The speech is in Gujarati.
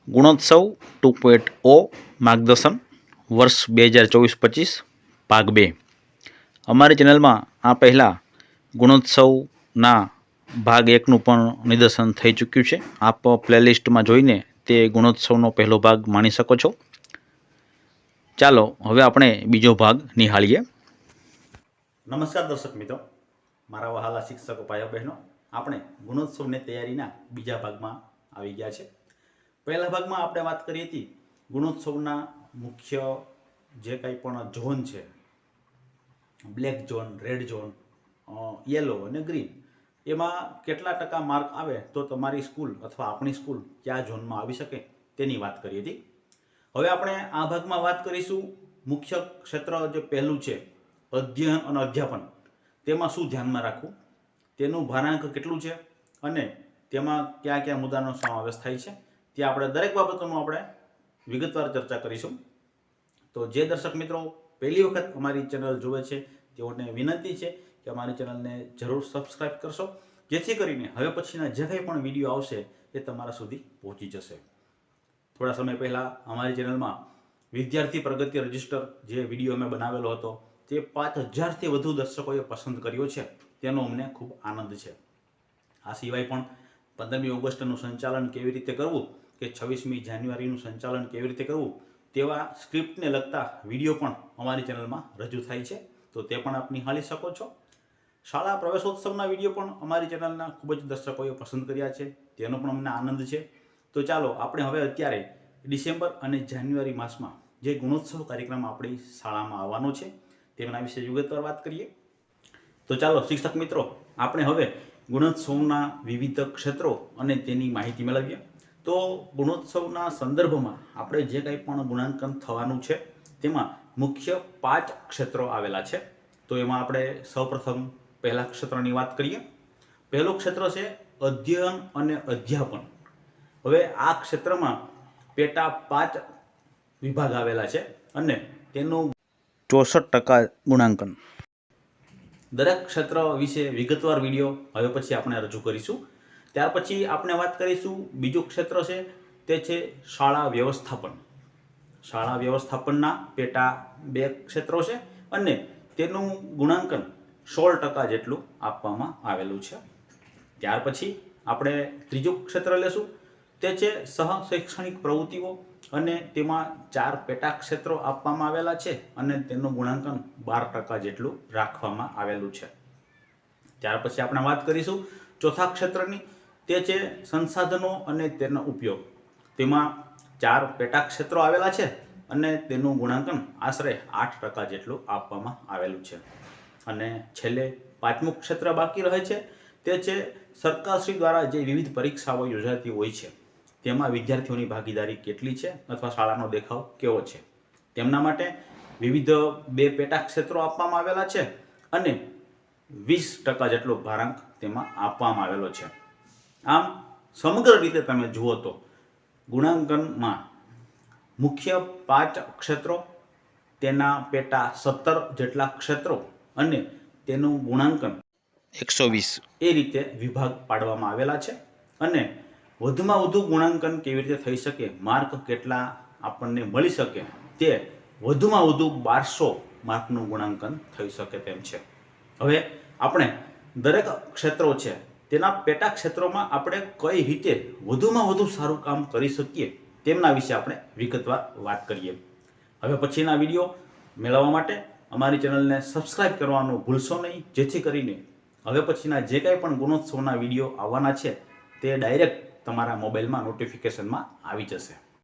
ગુણોત્સવ 2.0 માર્ગદર્શન વર્ષ 2024-25 ભાગ 2 અમારી ચેનલમાં આ પહેલાં ગુણોત્સવના ભાગ 1નું પણ નિદર્શન થઈ ચૂક્યું છે. આપ પ્લેલિસ્ટમાં જોઈને તે ગુણોત્સવનો પહેલો ભાગ માણી શકો છો. ચાલો હવે આપણે બીજો ભાગ નિહાળીએ. નમસ્કાર દર્શક મિત્રો, મારા વહાલા શિક્ષકો ભાઈઓ બહેનો, આપણે ગુણોત્સવની તૈયારીના બીજા ભાગમાં આવી ગયા છે. પહેલા ભાગમાં આપણે વાત કરી હતી ગુણોત્સવના મુખ્ય જે કંઈ પણ ઝોન છે, black zone, red zone, yellow અને ગ્રીન, એમાં કેટલા ટકા માર્ક આવે તો તમારી સ્કૂલ અથવા આપણી સ્કૂલ કયા ઝોનમાં આવી શકે તેની વાત કરી હતી. હવે આપણે આ ભાગમાં વાત કરીશું મુખ્ય ક્ષેત્ર જે પહેલું છે અધ્યયન અને અધ્યાપન, તેમાં શું ધ્યાનમાં રાખવું, તેનું ભારાંક કેટલું છે અને તેમાં કયા કયા મુદ્દાનો સમાવેશ થાય છે, તે આપણે દરેક બાબતોનું આપણે વિગતવાર ચર્ચા કરીશું. તો જે દર્શક મિત્રો પહેલી વખત અમારી ચેનલ જુએ છે તેઓને વિનંતી છે કે અમારી ચેનલને જરૂર સબસ્ક્રાઈબ કરશો, જેથી કરીને હવે પછીના જે કંઈ પણ વિડીયો આવશે એ તમારા સુધી પહોંચી જશે. થોડા સમય પહેલાં અમારી ચેનલમાં વિદ્યાર્થી પ્રગતિ રજિસ્ટર જે વિડીયો અમે બનાવેલો હતો તે 5000થી વધુ દર્શકોએ પસંદ કર્યો છે, તેનો અમને ખૂબ આનંદ છે. આ સિવાય પણ 15મી ઓગસ્ટનું સંચાલન કેવી રીતે કરવું કે 26મી જાન્યુઆરીનું સંચાલન કેવી રીતે કરવું તેવા સ્ક્રિપ્ટને લગતા વિડીયો પણ અમારી ચેનલમાં રજૂ થાય છે, તો તે પણ આપ નિહાળી શકો છો. શાળા પ્રવેશોત્સવના વિડીયો પણ અમારી ચેનલના ખૂબ જ દર્શકોએ પસંદ કર્યા છે, તેનો પણ અમને આનંદ છે. તો ચાલો આપણે હવે અત્યારે ડિસેમ્બર અને જાન્યુઆરી માસમાં જે ગુણોત્સવ કાર્યક્રમ આપણી શાળામાં આવવાનો છે તેમના વિશે વિગતવાર વાત કરીએ. તો ચાલો શિક્ષક મિત્રો, આપણે હવે ગુણોત્સવના વિવિધ ક્ષેત્રો અને તેની માહિતી મેળવીએ. તો ગુણોત્સવના સંદર્ભમાં આપણે જે કંઈ પણ ગુણાંકન થવાનું છે તેમાં મુખ્ય 5 ક્ષેત્રો આવેલા છે. તો એમાં આપણે સૌપ્રથમ પહેલા ક્ષેત્રની વાત કરીએ. પહેલું ક્ષેત્ર છે અધ્યયન અને અધ્યાપન. હવે આ ક્ષેત્રમાં પેટા 5 વિભાગ આવેલા છે અને તેનું 64% ગુણાંકન. દરેક ક્ષેત્ર વિશે વિગતવાર વિડીયો હવે પછી આપણે રજૂ કરીશું. ત્યાર પછી આપણે વાત કરીશું બીજું ક્ષેત્ર છે તે છે શાળા વ્યવસ્થાપન. શાળા વ્યવસ્થાપનના પેટા 2 ક્ષેત્રો છે અને તેનું ગુણાંકન 16% જેટલું આપવામાં આવેલું છે. ત્યાર પછી આપણે ત્રીજું ક્ષેત્ર લેશું, તે છે સહશૈક્ષણિક પ્રવૃત્તિઓ અને તેમાં 4 પેટા ક્ષેત્રો આપવામાં આવેલા છે અને તેનું ગુણાંકન 12% જેટલું રાખવામાં આવેલું છે. ત્યાર પછી આપણે વાત કરીશું ચોથા ક્ષેત્રની, તે છે સંસાધનો અને તેનો ઉપયોગ. તેમાં 4 પેટા ક્ષેત્રો આવેલા છે અને તેનું ગુણાંકન આશરે 8% જેટલું આપવામાં આવેલું છે. અને છેલ્લે 5મું ક્ષેત્ર બાકી રહે છે, તે છે સરકારશ્રી દ્વારા જે વિવિધ પરીક્ષાઓ યોજાતી હોય છે તેમાં વિદ્યાર્થીઓની ભાગીદારી કેટલી છે અથવા શાળાનો દેખાવ કેવો છે. તેમના માટે વિવિધ 2 પેટા ક્ષેત્રો આપવામાં આવેલા છે અને 20% જેટલો ભારાંક તેમાં આપવામાં આવેલો છે. આમ સમગ્ર રીતે તમે જુઓ તો ગુણાંકનમાં મુખ્ય 5 ક્ષેત્રો, તેના પેટા 17 જેટલા ક્ષેત્રો અને તેનું ગુણાંકન 120 એ રીતે વિભાગ પાડવામાં આવેલા છે. અને વધુમાં વધુ ગુણાંકન કેવી રીતે થઈ શકે, માર્ક કેટલા આપણને મળી શકે, તે વધુમાં વધુ 1200 માર્કનું ગુણાંકન થઈ શકે તેમ છે. હવે આપણે દરેક ક્ષેત્રો છે તેના પેટા ક્ષેત્રોમાં આપણે કઈ રીતે વધુમાં વધુ સારું કામ કરી શકીએ તેમના વિશે આપણે વિગતવાર વાત કરીએ. હવે પછીના વિડીયો મેળવવા માટે અમારી ચેનલને સબસ્ક્રાઈબ કરવાનું ભૂલશો નહીં, જેથી કરીને હવે પછીના જે કંઈ પણ ગુણોત્સવના વિડીયો આવવાના છે તે ડાયરેક્ટ તમારા મોબાઈલમાં નોટિફિકેશનમાં આવી જશે.